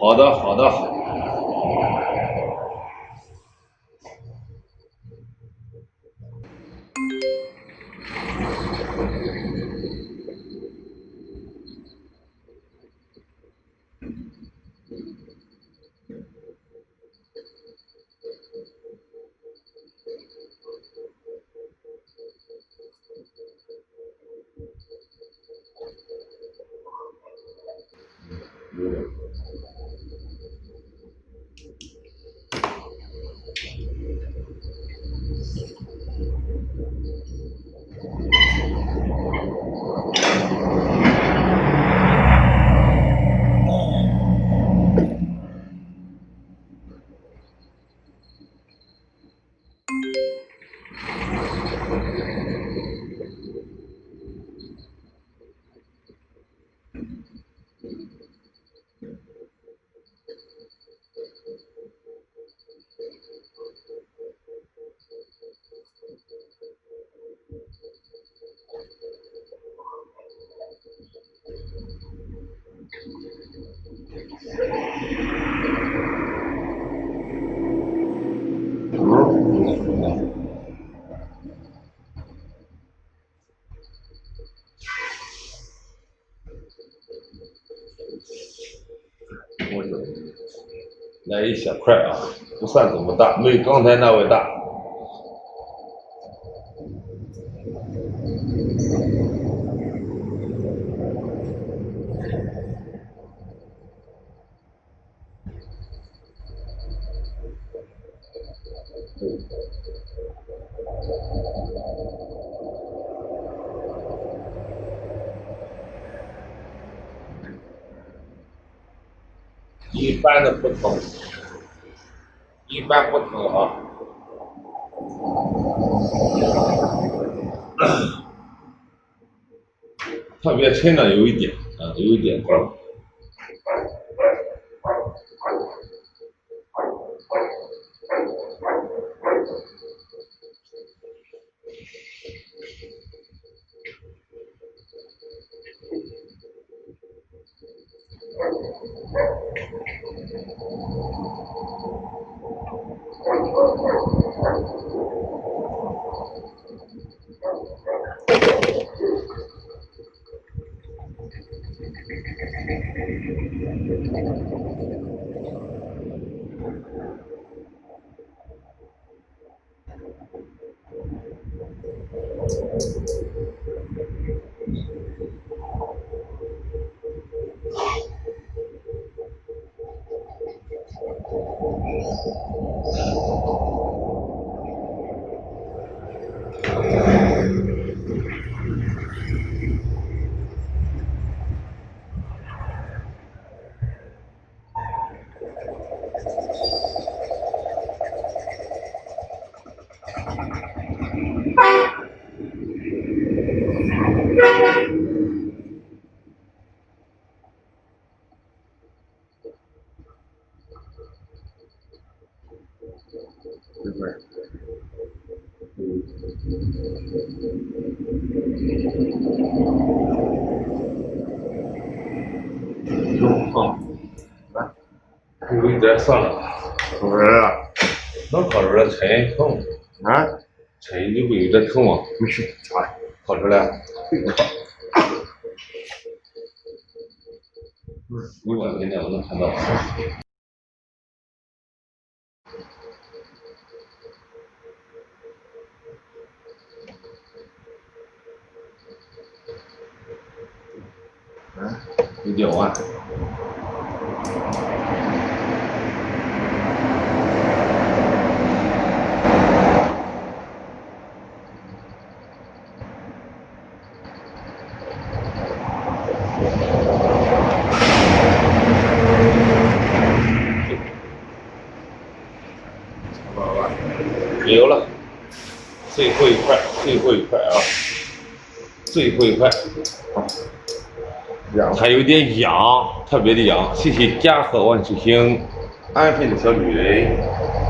好的，好的。来一小块啊，不算怎么大，没刚才那位大。一般的不疼，一般不疼啊。特别抻的有一点啊，有一点高。有一点算了，烤出来了，能烤出来抻疼啊？抻就会有点疼吗？没事，啊，烤出来。你晚点点我能看到。1.5万。有了，最后一块，最后一块啊，最后一块，它有点痒，特别的痒。谢谢家和万事兴，安分的小女人。